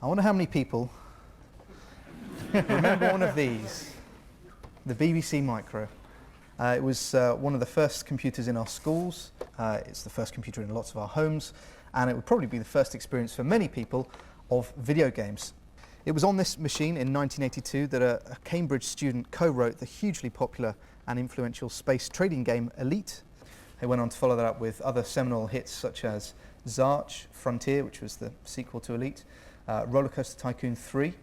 I wonder how many people remember one of these, the BBC Micro. It was one of the first computers in our schools. It's the first computer in lots of our homes, and it would probably be the first experience for many people of video games. It was on this machine in 1982 that a Cambridge student co-wrote the hugely popular and influential space trading game Elite. They went on to follow that up with other seminal hits such as Zarch, Frontier, which was the sequel to Elite, Roller Coaster Tycoon 3,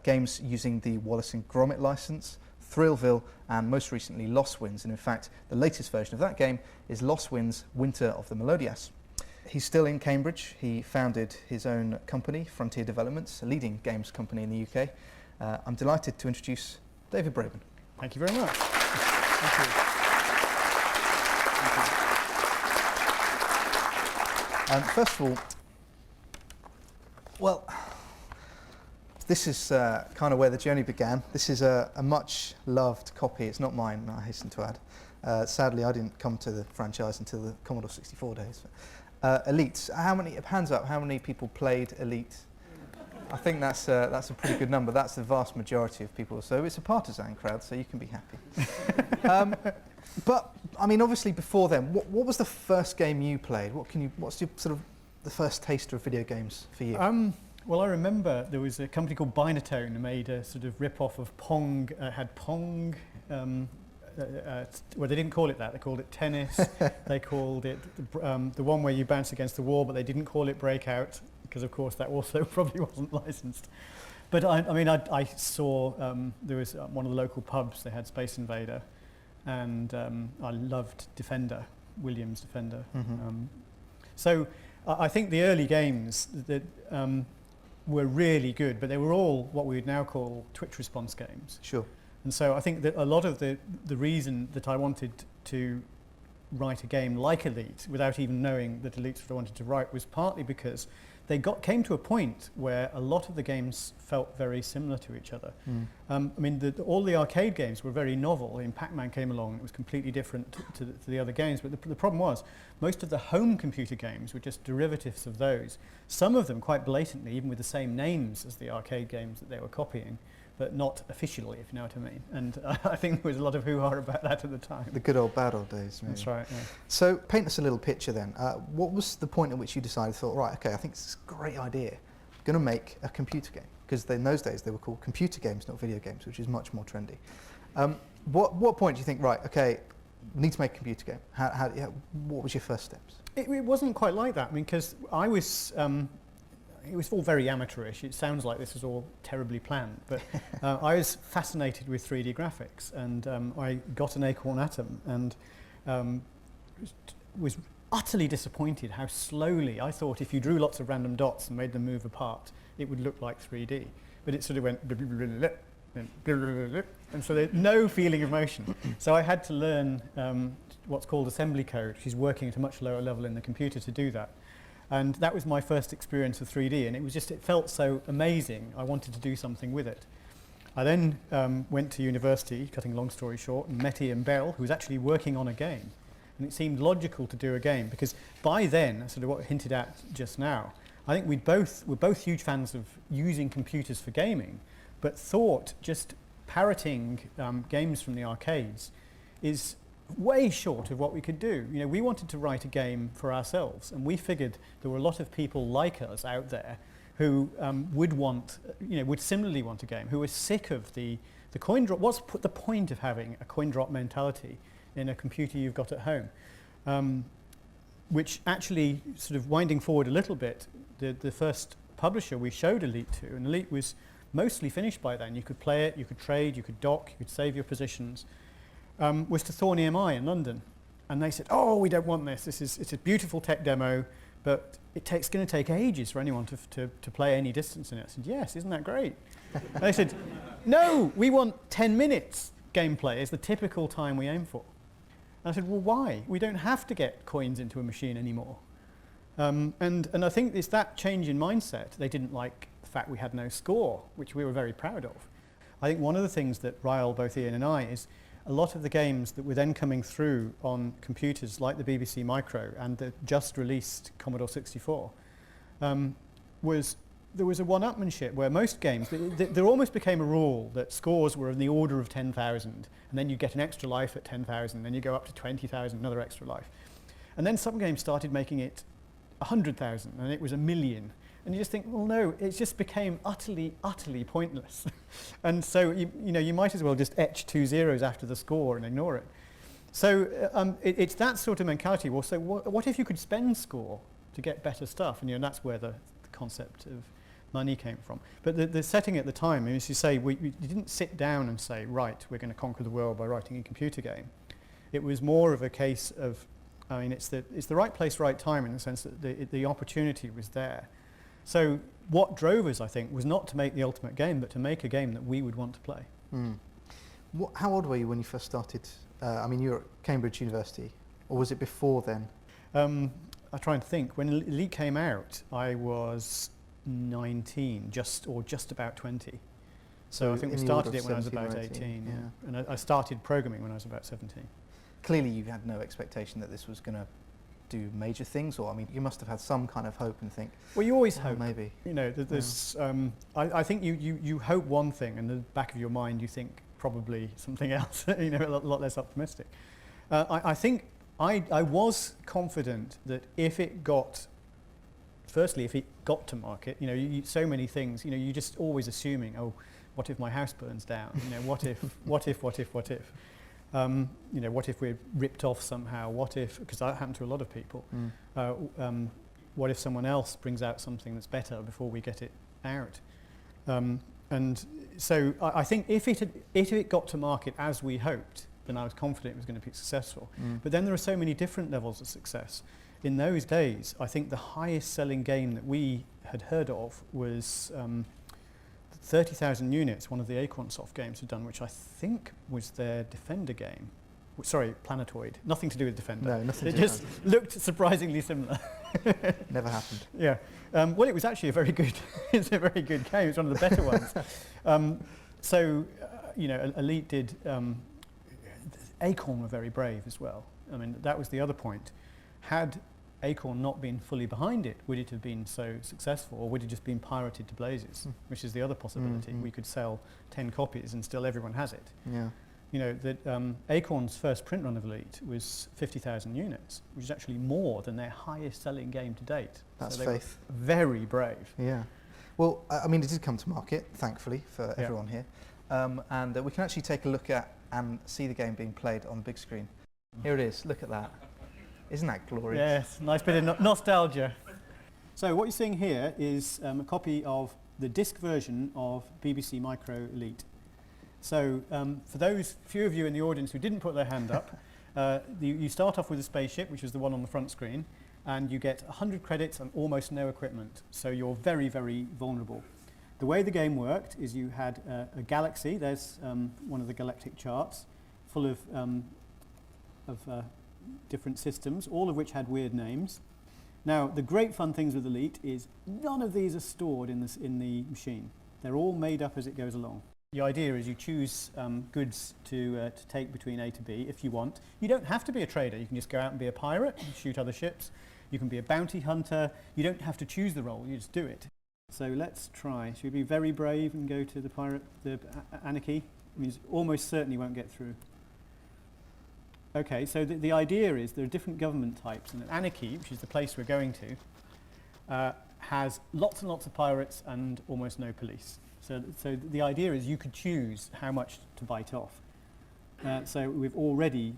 games using the Wallace and Gromit license, Thrillville, and most recently Lost Winds. And in fact, the latest version of that game is Lost Winds Winter of the Melodias. He's still in Cambridge. He founded his own company, Frontier Developments, a leading games company in the UK. I'm delighted to introduce David Braben. Thank you very much. Thank you. First of all, well, this is kind of where the journey began. This is a much loved copy. It's not mine, I hasten to add. Sadly, I didn't come to the franchise until the Commodore 64 days. Elite, hands up, how many people played Elite? I think that's a pretty good number. That's the vast majority of people. So it's a partisan crowd, so you can be happy. But I mean, obviously, before then, what was the first game you played? What's your sort of the first taster of video games for you? Well, I remember there was a company called Binatone who made a sort of rip-off of Pong. Had Pong. Well, they didn't call it that. They called it tennis. They called it the one where you bounce against the wall, but they didn't call it Breakout because, of course, that also probably wasn't licensed. But I saw there was one of the local pubs. They had Space Invader, and I loved Defender, Williams Defender. Mm-hmm. So I think the early games that were really good, but they were all what we would now call Twitch response games. Sure. And so I think that a lot of the reason that I wanted to write a game like Elite without even knowing that Elite's what I wanted to write was partly because they came to a point where a lot of the games felt very similar to each other. I mean, all the arcade games were very novel. I mean, Pac-Man came along, it was completely different to the other games, but the problem was most of the home computer games were just derivatives of those. Some of them quite blatantly, even with the same names as the arcade games that they were copying, but not officially, if you know what I mean. And I think there was a lot of hoo-ha about that at the time. The good old bad old days, maybe. That's right, yeah. So paint us a little picture then. What was the point at which you decided, right, okay, I think this is a great idea. I'm going to make a computer game. Because in those days they were called computer games, not video games, which is much more trendy. What point do you think, right, okay, need to make a computer game? What was your first steps? It wasn't quite like that. I mean, because I was... it was all very amateurish. It sounds like this was all terribly planned, but I was fascinated with 3D graphics, and I got an Acorn Atom and was utterly disappointed how slowly. I thought if you drew lots of random dots and made them move apart, it would look like 3D, but it sort of went and so there's no feeling of motion. So I had to learn what's called assembly code, which is working at a much lower level in the computer to do that. And that was my first experience of 3D, and it felt so amazing, I wanted to do something with it. I then went to university, cutting a long story short, and met Ian Bell, who was actually working on a game. And it seemed logical to do a game, because by then, sort of what I hinted at just now, I think we're both huge fans of using computers for gaming, but thought just parroting games from the arcades is way short of what we could do. You know, we wanted to write a game for ourselves, and we figured there were a lot of people like us out there who would similarly want a game, who were sick of the coin drop. What's the point of having a coin drop mentality in a computer you've got at home? Which actually, sort of winding forward a little bit, the first publisher we showed Elite to, and Elite was mostly finished by then. You could play it, you could trade, you could dock, you could save your positions. Was to Thorn EMI in London, and they said, "Oh, we don't want this. It's a beautiful tech demo, but it's going to take ages for anyone to play any distance in it." I said, "Yes, isn't that great?" And they said, "No, we want 10 minutes gameplay is the typical time we aim for." And I said, "Well, why? We don't have to get coins into a machine anymore." And I think it's that change in mindset. They didn't like the fact we had no score, which we were very proud of. I think one of the things that riled both Ian and I is a lot of the games that were then coming through on computers like the BBC Micro and the just released Commodore 64 was there was a one-upmanship where most games, there almost became a rule that scores were in the order of 10,000, and then you get an extra life at 10,000, then you go up to 20,000, another extra life. And then some games started making it 100,000, and it was 1,000,000. And you just think, well, no, it just became utterly, utterly pointless. And so, you might as well just etch 2 zeros after the score and ignore it. So it's that sort of mentality. Well, so what if you could spend score to get better stuff? And that's where the concept of money came from. But the setting at the time, as you say, you didn't sit down and say, right, we're going to conquer the world by writing a computer game. It was more of a case of, it's the right place, right time, in the sense that the opportunity was there. So what drove us, I think, was not to make the ultimate game, but to make a game that we would want to play. Mm. How old were you when you first started? You were at Cambridge University, or was it before then? I try and think. When Elite came out, I was 19, just about 20. So I think we started it when I was about 18. Yeah. And I started programming when I was about 17. Clearly, you had no expectation that this was going to do major things, or you must have had some kind of hope and think. Well, you always hope. Maybe. There's. I think you hope one thing, and in the back of your mind you think probably something else. A lot less optimistic. I think I was confident that if it got to market, so many things. You're just always assuming, oh, what if my house burns down? What if? What if? What if we're ripped off somehow? What if, because that happened to a lot of people, what if someone else brings out something that's better before we get it out? And so I think if it got to market as we hoped, then I was confident it was going to be successful. But then there are so many different levels of success. In those days, I think the highest selling game that we had heard of was 30,000 Units, one of the Acornsoft games had done, which I think was their Defender game. Sorry, Planetoid. Nothing to do with Defender. No, nothing to do with Defender. It just looked surprisingly similar. Never happened. Yeah. Well, it was actually a very good game. It's one of the better ones. Elite did... Acorn were very brave as well. That was the other point. Had Acorn not been fully behind it, would it have been so successful, or would it just been pirated to blazes, which is the other possibility. We could sell 10 copies and still everyone has it. Yeah. Acorn's first print run of Elite was 50,000 units, which is actually more than their highest selling game to date. That's so faith. Very brave. Yeah. Well, it did come to market, thankfully, for everyone here. And we can actually take a look at and see the game being played on the big screen. Here it is, look at that. Isn't that glorious? Yes, nice bit of nostalgia. So what you're seeing here is a copy of the disc version of BBC Micro Elite. So for those few of you in the audience who didn't put their hand up, you start off with a spaceship, which is the one on the front screen, and you get 100 credits and almost no equipment. So you're very, very vulnerable. The way the game worked is you had a galaxy. There's one of the galactic charts, full of different systems, all of which had weird names. Now, the great fun things with Elite is none of these are stored in the machine. They're all made up as it goes along. The idea is you choose goods to take between A to B if you want. You don't have to be a trader. You can just go out and be a pirate and shoot other ships. You can be a bounty hunter. You don't have to choose the role. You just do it. So let's try. Should we be very brave and go to the anarchy? Almost certainly won't get through. Okay, so the idea is there are different government types, and anarchy, which is the place we're going to, has lots and lots of pirates and almost no police. So the idea is you could choose how much to bite off. So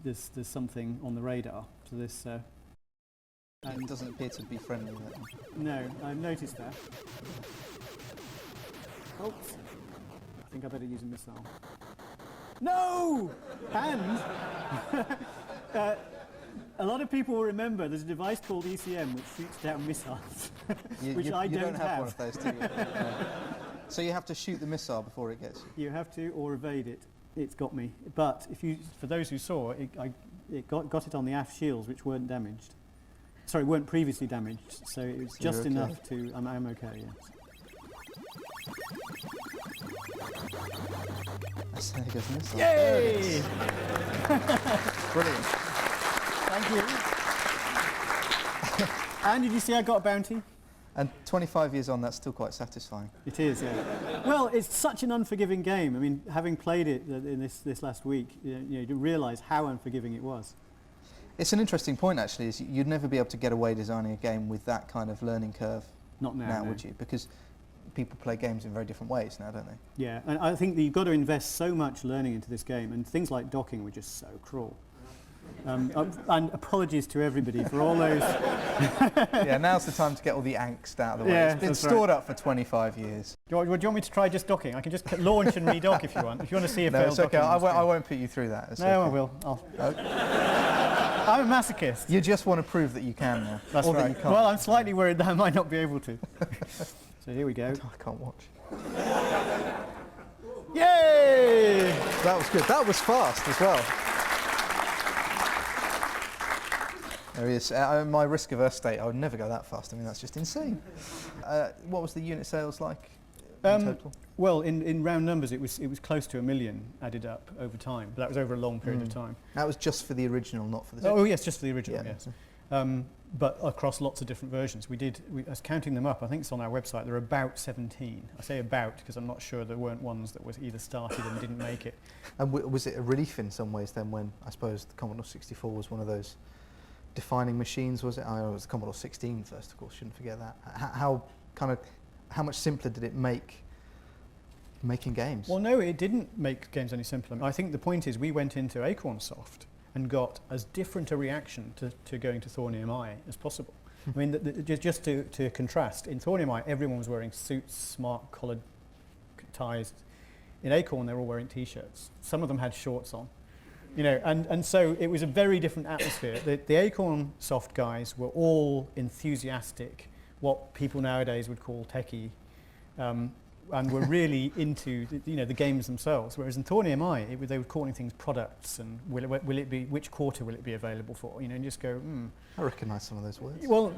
there's something on the radar. So this. It doesn't appear to be friendly. No, I've noticed that. Oops. I think I better use a missile. No! And a lot of people will remember there's a device called ECM which shoots down missiles, which I don't have. One of those, do you? So you have to shoot the missile before it gets you? You have to, or evade it. It's got me. But for those who saw it, it got it on the aft shields, which weren't damaged. Sorry, weren't previously damaged, so it was just enough to... I'm okay, yes. There goes the missile. Yay! Brilliant. Thank you. And did you see I got a bounty? And 25 years on, that's still quite satisfying. It is, yeah. Well, it's such an unforgiving game. I mean, having played it in this last week, you realise how unforgiving it was. It's an interesting point, actually, is you'd never be able to get away designing a game with that kind of learning curve. Not now, no. Would you? Because people play games in very different ways now, don't they? Yeah, and I think that you've got to invest so much learning into this game, and things like docking were just so cruel. And apologies to everybody for all those... Yeah, now's the time to get all the angst out of the way. Yeah, it's been stored up for 25 years. Do you want me to try just docking? I can just launch and redock if you want. If you want to see a No, failed it's okay. docking. I won't put you through that. It's no, okay. I will. I'm a masochist. You just want to prove that you can now. That's or right. That you can't. Well, I'm slightly worried that I might not be able to. So here we go. I can't watch. Yay! That was good. That was fast as well. There he is. In my risk-averse state, I would never go that fast. I mean, that's just insane. What was the unit sales like in total? Well, in round numbers, it was close to 1 million added up over time. But that was over a long period of time. That was just for the original, not for the... Oh, yes, just for the original, Yeah. yes. But across lots of different versions. I was counting them up. I think it's on our website. There are about 17. I say about because I'm not sure there weren't ones that was either started and didn't make it. And was it a relief in some ways then when, I suppose, the Commodore 64 was one of those defining machines, was it? Oh, it was the Commodore 16 first, of course, shouldn't forget that. How much simpler did it make making games? Well, no, it didn't make games any simpler. I think the point is we went into Acorn Soft and got as different a reaction to going to Thornium Eye as possible. I mean, just to contrast, in Thornium Eye, everyone was wearing suits, smart collared ties. In Acorn, they were all wearing T-shirts. Some of them had shorts on. And so it was a very different atmosphere. The Acorn Soft guys were all enthusiastic, what people nowadays would call techie, and were really into the games themselves. Whereas in Thornium Eye, they were calling things products and will it be, which quarter will it be available for? And just go, I recognise some of those words. Well,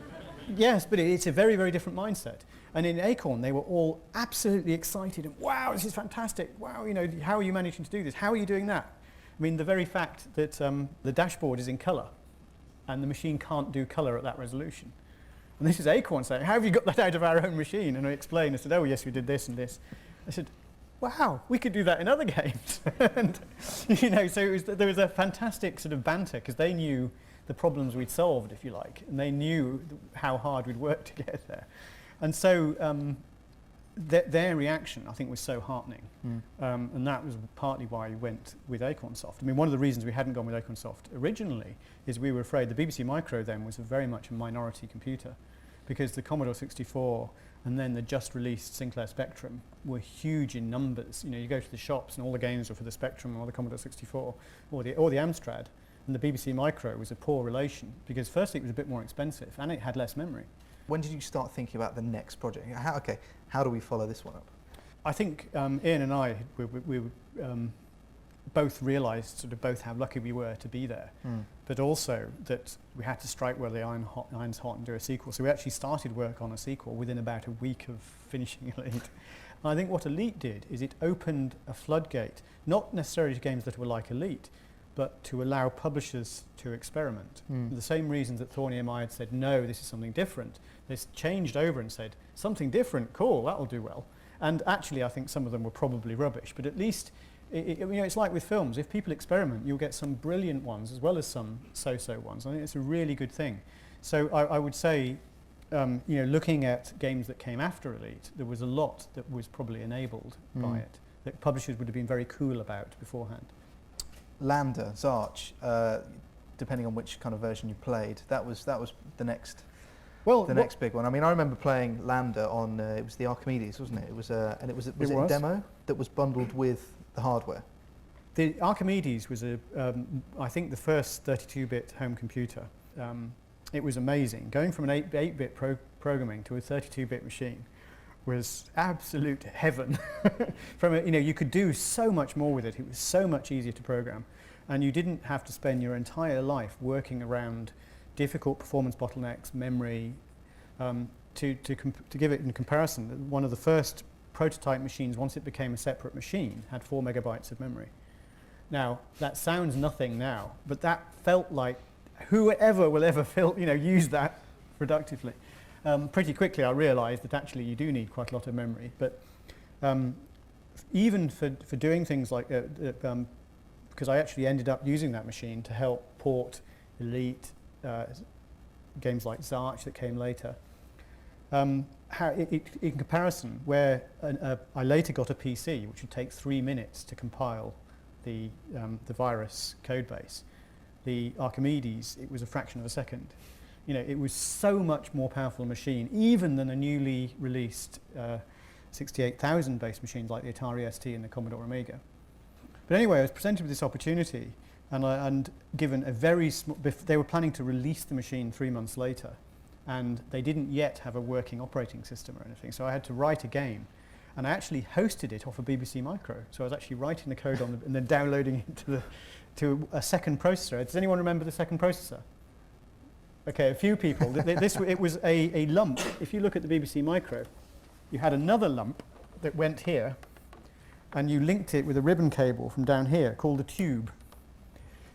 yes, but it's a very, very different mindset. And in Acorn, they were all absolutely excited and wow, this is fantastic. Wow, how are you managing to do this? How are you doing that? I mean, the very fact that the dashboard is in colour and the machine can't do colour at that resolution. And this is Acorn saying, how have you got that out of our own machine? And I explained, I said, oh yes, we did this and this. I said, wow, we could do that in other games. And, so there was a fantastic sort of banter because they knew the problems we'd solved, if you like, and they knew how hard we'd worked to get there. And so their reaction, I think, was so heartening. And that was partly why we went with Acorn Soft. I mean, one of the reasons we hadn't gone with Acorn Soft originally is we were afraid the BBC Micro then was very much a minority computer because the Commodore 64 and then the just released Sinclair Spectrum were huge in numbers. You go to the shops and all the games were for the Spectrum or the Commodore 64 or the Amstrad, and the BBC Micro was a poor relation because firstly it was a bit more expensive and it had less memory. When did you start thinking about the next project? How do we follow this one up? I think Ian and I, we both realised both how lucky we were to be there, but also that we had to strike where the iron's hot and do a sequel. So we actually started work on a sequel within about a week of finishing Elite. And I think what Elite did is it opened a floodgate, not necessarily to games that were like Elite, but to allow publishers to experiment. For the same reasons that Thornium Eye had said, no, this is something different. They changed over and said, something different, cool, that'll do well. And actually, I think some of them were probably rubbish, but at least, it's like with films. If people experiment, you'll get some brilliant ones as well as some so-so ones. I think it's a really good thing. So I would say, looking at games that came after Elite, there was a lot that was probably enabled by it, that publishers would have been very cool about beforehand. Lambda, Zarch, depending on which kind of version you played, that was the next big one. I mean, I remember playing Lambda on it was the Archimedes, wasn't it? It was a demo that was bundled with the hardware. The Archimedes was I think the first 32-bit home computer. It was amazing. Going from an 8-bit programming to a 32-bit machine was absolute heaven. You could do so much more with it. It was so much easier to program, and you didn't have to spend your entire life working around difficult performance bottlenecks, memory. To give it in comparison, one of the first prototype machines, once it became a separate machine, had 4 megabytes of memory. Now that sounds nothing now, but that felt like whoever will ever use that productively. pretty quickly I realised that actually you do need quite a lot of memory. But even for doing things like, because I actually ended up using that machine to help port Elite, games like Zarch that came later. In comparison, where I later got a PC, which would take 3 minutes to compile the virus code base, the Archimedes, it was a fraction of a second. You know, it was so much more powerful a machine, even than a newly released 68,000 based machines like the Atari ST and the Commodore Amiga. But anyway, I was presented with this opportunity, and given a very small, they were planning to release the machine 3 months later, and they didn't yet have a working operating system or anything, so I had to write a game, and I actually hosted it off a BBC Micro. So I was actually writing the code on and then downloading it to a second processor. Does anyone remember the second processor? Okay, a few people. It was a lump. If you look at the BBC Micro, you had another lump that went here, and you linked it with a ribbon cable from down here called a tube.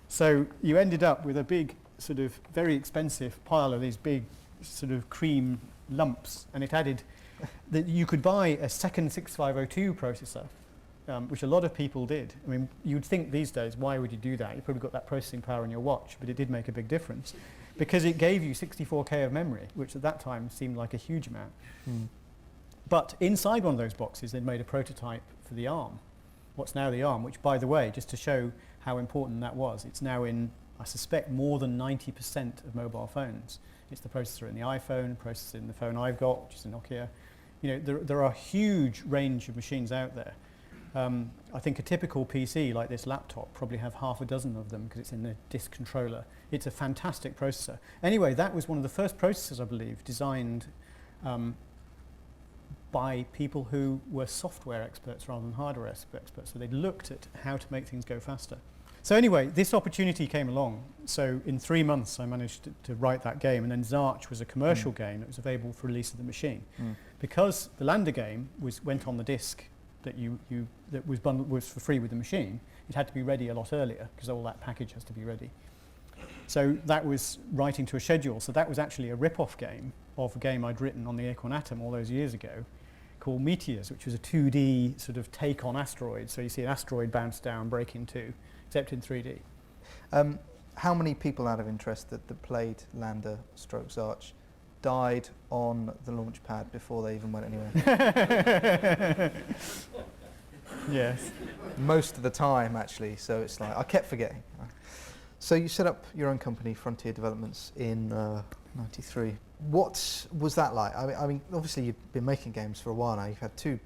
So you ended up with a big, sort of very expensive pile of these big sort of cream lumps, and it added that you could buy a second 6502 processor, which a lot of people did. I mean, you'd think these days, why would you do that? You probably got that processing power in your watch, but it did make a big difference because it gave you 64K of memory, which at that time seemed like a huge amount. But inside one of those boxes, they'd made a prototype for the ARM, what's now the ARM, which, by the way, just to show how important that was, it's now in, I suspect, more than 90% of mobile phones. It's the processor in the iPhone, processor in the phone I've got, which is a Nokia. You know, there are a huge range of machines out there. I think a typical PC like this laptop probably have half a dozen of them because it's in the disk controller. It's a fantastic processor. Anyway, that was one of the first processors, I believe, designed by people who were software experts rather than hardware experts. So they looked at how to make things go faster. So anyway, this opportunity came along. So in 3 months, I managed to write that game. And then Zarch was a commercial game that was available for release of the machine. Because the Lander game went on the disk that was for free with the machine, it had to be ready a lot earlier because all that package has to be ready. So that was writing to a schedule. So that was actually a rip-off game of a game I'd written on the Acorn Atom all those years ago called Meteors, which was a 2D sort of take on asteroids. So you see an asteroid bounce down, break in two, except in 3D. How many people, out of interest, that played Lander stroke Zarch died on the launch pad before they even went anywhere? Yes. Most of the time, actually. So it's like, I kept forgetting. So you set up your own company, Frontier Developments, in '93. What was that like? I mean, obviously you've been making games for a while now. You've had two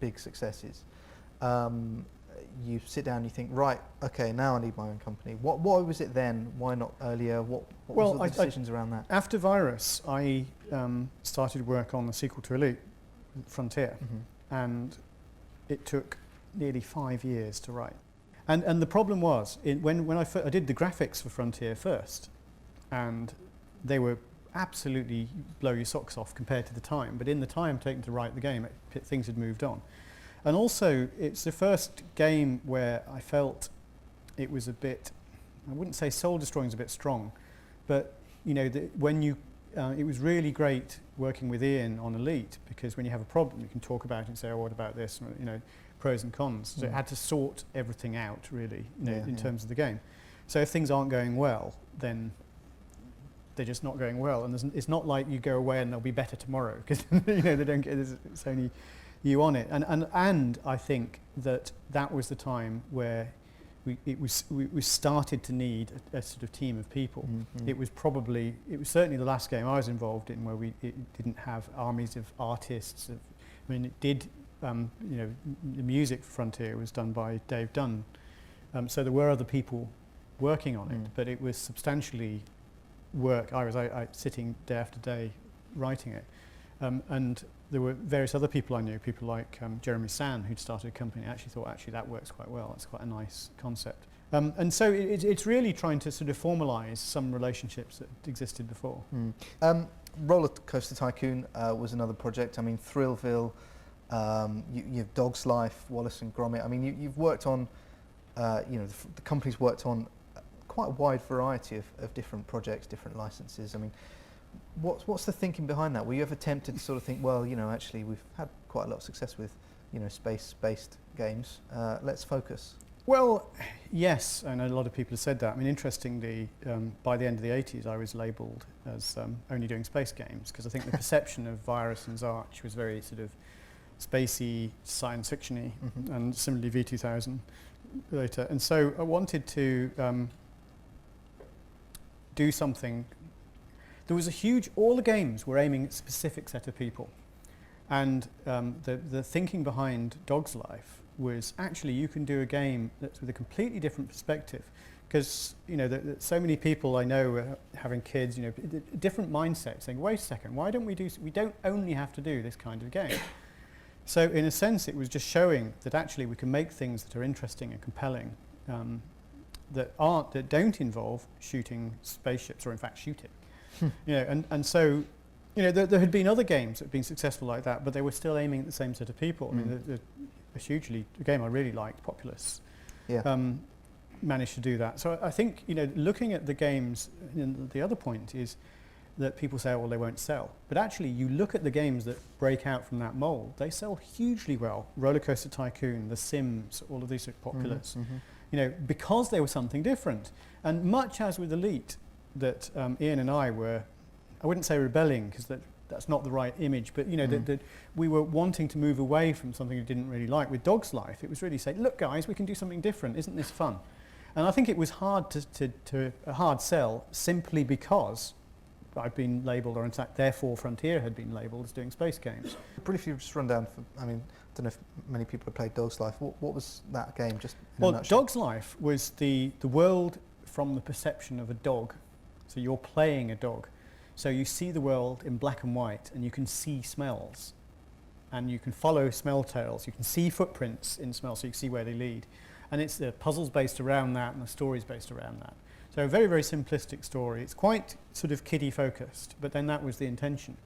big successes. You sit down and you think, right, okay, now I need my own company. Why was it then? Why not earlier? What was the decisions around that? After Virus, I started work on the sequel to Elite, Frontier, and it took nearly 5 years to write. And the problem was, when I did the graphics for Frontier first, and they were absolutely blow your socks off compared to the time, but in the time taken to write the game, things had moved on. And also, it's the first game where I felt it was a bit, I wouldn't say soul-destroying is a bit strong, but you know, it was really great working with Ian on Elite, because when you have a problem, you can talk about it and say, oh, what about this? You know, pros and cons. So it had to sort everything out, really, in terms of the game. So if things aren't going well, then they're just not going well. And it's not like you go away and they'll be better tomorrow, because you know, they don't get, it's only you on it. And I think that was the time where we started to need a sort of team of people. It was certainly the last game I was involved in where it didn't have armies of artists. I mean, it did, you know, the music for Frontier was done by Dave Dunn. So there were other people working on it, but it was substantially work. I was sitting day after day writing it. And there were various other people I knew, people like Jeremy San, who'd started a company. I actually thought, that works quite well. That's quite a nice concept. And so it's really trying to sort of formalise some relationships that existed before. Roller Coaster Tycoon was another project. I mean, Thrillville, you have Dog's Life, Wallace and Gromit. I mean, you've worked on, you know, the company's worked on quite a wide variety of different projects, different licenses. I mean, What's the thinking behind that? Were you ever tempted to sort of think, well, actually we've had quite a lot of success with, space-based games. Let's focus. Well, yes, I know a lot of people have said that. I mean, interestingly, by the end of the 80s, I was labelled as only doing space games, because I think the perception of Virus and Zarch was very sort of spacey, science fiction-y, and similarly V2000 later. And so I wanted to do something. There was all the games were aiming at a specific set of people. And the thinking behind Dog's Life was actually you can do a game that's with a completely different perspective, because so many people I know having kids, different mindsets, saying, wait a second, why don't we don't only have to do this kind of game. So in a sense it was just showing that actually we can make things that are interesting and compelling, that don't involve shooting spaceships, or in fact shooting. And so there had been other games that had been successful like that, but they were still aiming at the same set of people. I mean, a game I really liked, Populous, managed to do that. So I think, looking at the games, the other point is that people say, well, they won't sell. But actually, you look at the games that break out from that mold, they sell hugely well. Roller Coaster Tycoon, The Sims, all of these are Populous, because they were something different. And much as with Elite, that Ian and I wouldn't say rebelling, because that's not the right image, but that we were wanting to move away from something we didn't really like. With Dog's Life, it was really saying, look guys, we can do something different, isn't this fun? And I think it was hard to a hard sell, simply because I've been labelled, or in fact therefore Frontier had been labelled as doing space games. Briefly just run down, I don't know if many people have played Dog's Life. What was that game, just in a nutshell? Dog's Life was the world from the perception of a dog. So you're playing a dog. So you see the world in black and white, and you can see smells, and you can follow smell trails. You can see footprints in smells, so you can see where they lead. And it's the puzzles based around that, and the stories based around that. So a very, very simplistic story. It's quite sort of kiddie focused, but then that was the intention.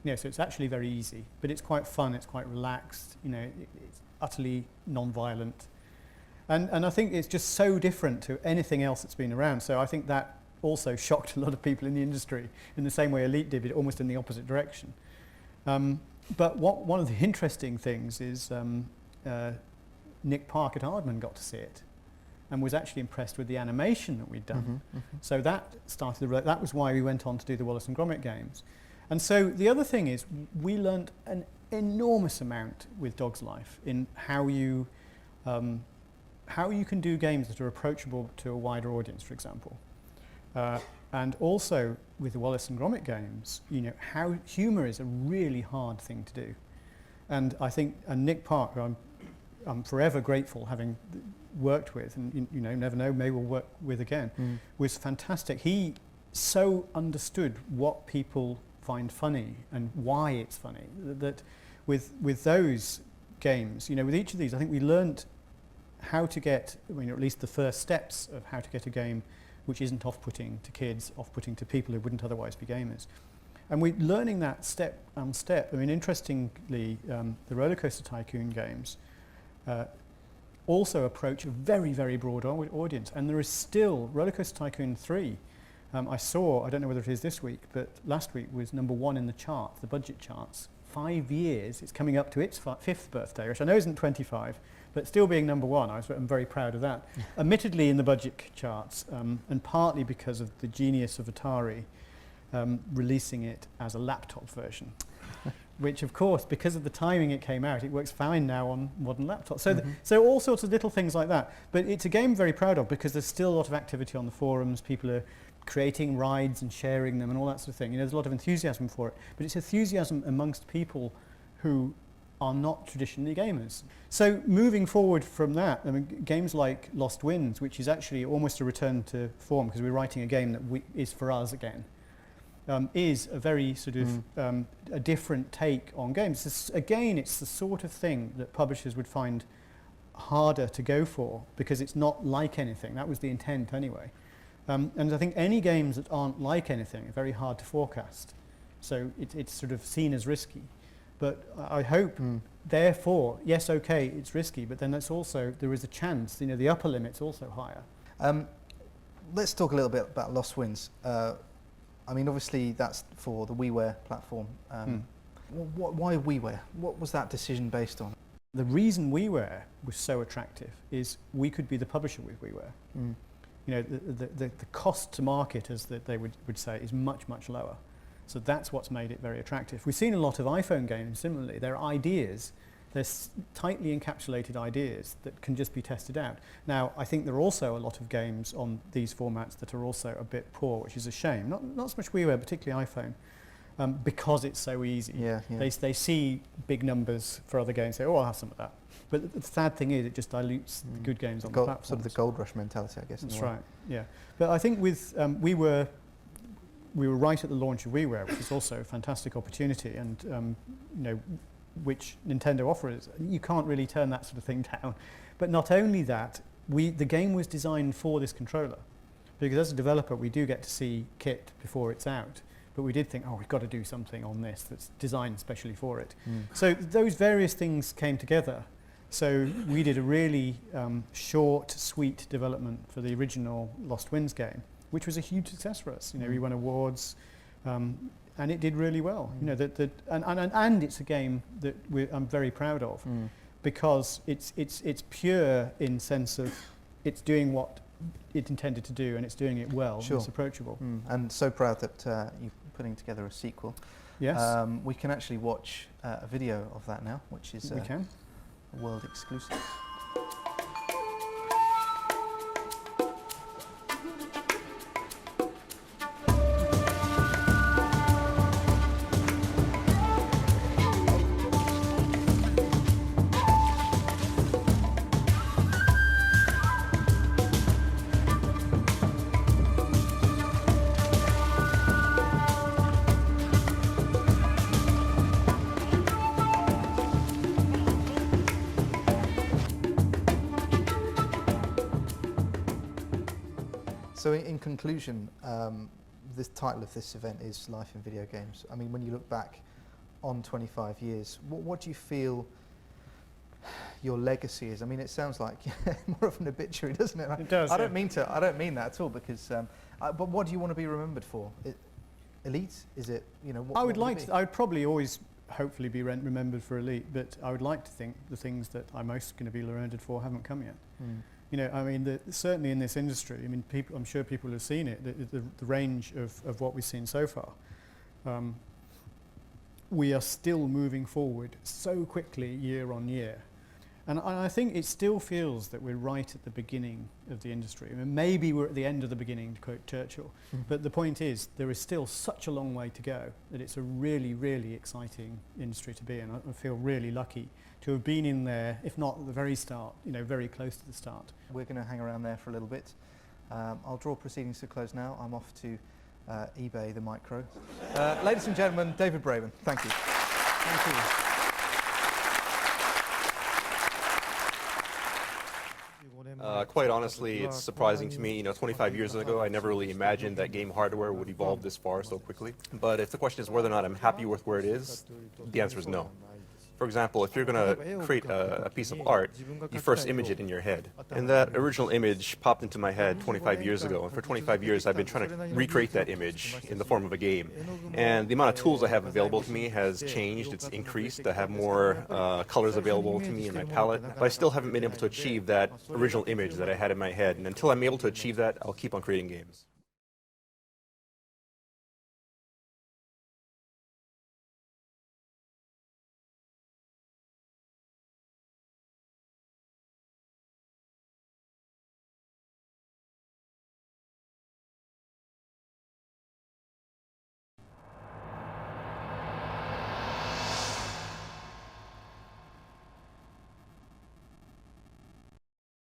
So it's actually very easy, but it's quite fun. It's quite relaxed. It's utterly non-violent, and I think it's just so different to anything else that's been around. So I think that also shocked a lot of people in the industry in the same way Elite did, but almost in the opposite direction. But one of the interesting things is Nick Park at Aardman got to see it and was actually impressed with the animation that we'd done. So that that was why we went on to do the Wallace and Gromit games. And so the other thing is we learnt an enormous amount with Dog's Life in how you can do games that are approachable to a wider audience, for example. And also with the Wallace and Gromit games, how humour is a really hard thing to do. And I think Nick Park, who I'm forever grateful having worked with, and never know, maybe we'll work with again, was fantastic. He so understood what people find funny and why it's funny, that with those games, with each of these, I think we learnt how to get, at least the first steps of how to get a game which isn't off-putting to kids, off-putting to people who wouldn't otherwise be gamers. And we're learning that step on step. Interestingly, the Roller Coaster Tycoon games also approach a very, very broad audience. And there is still Roller Coaster Tycoon 3. I don't know whether it is this week, but last week was #1 in the charts, the budget charts. 5 years, it's coming up to its 5th birthday, which I know isn't 25, but still being #1, I'm very proud of that. Admittedly in the budget charts, and partly because of the genius of Atari releasing it as a laptop version, which of course, because of the timing it came out, it works fine now on modern laptops. So, so all sorts of little things like that. But it's a game I'm very proud of, because there's still a lot of activity on the forums. People are creating rides and sharing them and all that sort of thing. There's a lot of enthusiasm for it, but it's enthusiasm amongst people who are not traditionally gamers. So moving forward from that, games like Lost Winds, which is actually almost a return to form, because we're writing a game that is for us again, is a very sort of a different take on games. Again, it's the sort of thing that publishers would find harder to go for, because it's not like anything. That was the intent anyway. And I think any games that aren't like anything are very hard to forecast. So it's sort of seen as risky. But I hope, therefore, yes, okay, it's risky, but then that's also, there is a chance, the upper limit's also higher. Let's talk a little bit about Lost Winds. I mean, obviously that's for the WiiWare platform. Why WiiWare? What was that decision based on? The reason WiiWare was so attractive is we could be the publisher with WiiWare. You know, the cost to market, as they would say, is much, much lower. So that's what's made it very attractive. We've seen a lot of iPhone games similarly. They're ideas, they're tightly encapsulated ideas that can just be tested out. Now, I think there are also a lot of games on these formats that are also a bit poor, which is a shame. Not so much WiiWare, particularly iPhone. Because it's so easy. Yeah. They see big numbers for other games, say, oh, I'll have some of that. But the sad thing is it just dilutes the good games on the platform. Sort of the gold rush mentality, I guess. That's right, yeah. But I think with, we were right at the launch of WiiWare, which is also a fantastic opportunity, and you know, which Nintendo offers. You can't really turn that sort of thing down. But not only that, the game was designed for this controller. Because as a developer, we do get to see kit before it's out. But we did think, oh, we've got to do something on this that's designed especially for it. So those various things came together. So we did a really short, sweet development for the original Lost Winds game, which was a huge success for us. You know, we won awards, and it did really well. You know, and it's a game that I'm very proud of, because it's pure in sense of it's doing what it intended to do, and it's doing it well. Sure. And it's approachable. And so proud that you're putting together a sequel. Yes. We can actually watch a video of that now, which is We can. a world exclusive. So in conclusion, the title of this event is Life in Video Games. I mean, when you look back on 25 years, what do you feel your legacy is? I mean, it sounds like more of an obituary, doesn't it? It does. I don't mean that at all, because. But what do you want to be remembered for? Elite? Is it, you know? What, I would like. I would probably always hopefully be remembered for Elite, but I would like to think the things that I'm most going to be remembered for haven't come yet. You know, I mean, certainly in this industry, I mean, I'm sure people have seen it, the range of what we've seen so far. We are still moving forward so quickly year on year. And I think it still feels that we're right at the beginning of the industry. I mean, maybe we're at the end of the beginning, to quote Churchill. But the point is, there is still such a long way to go that it's a really, really exciting industry to be in. I feel really lucky to have been in there, if not at the very start, you know, very close to the start. We're going to hang around there for a little bit. I'll draw proceedings to close now. I'm off to eBay the micro. Ladies and gentlemen, David Braben. Thank you. Thank you. Quite honestly, it's surprising to me. You know, 25 years ago, I never really imagined that game hardware would evolve this far so quickly. But if the question is whether or not I'm happy with where it is, the answer is no. For example, if you're going to create a piece of art, you first image it in your head. And that original image popped into my head 25 years ago. And for 25 years, I've been trying to recreate that image in the form of a game. And the amount of tools I have available to me has changed. It's increased. I have more colors available to me in my palette. But I still haven't been able to achieve that original image that I had in my head. And until I'm able to achieve that, I'll keep on creating games.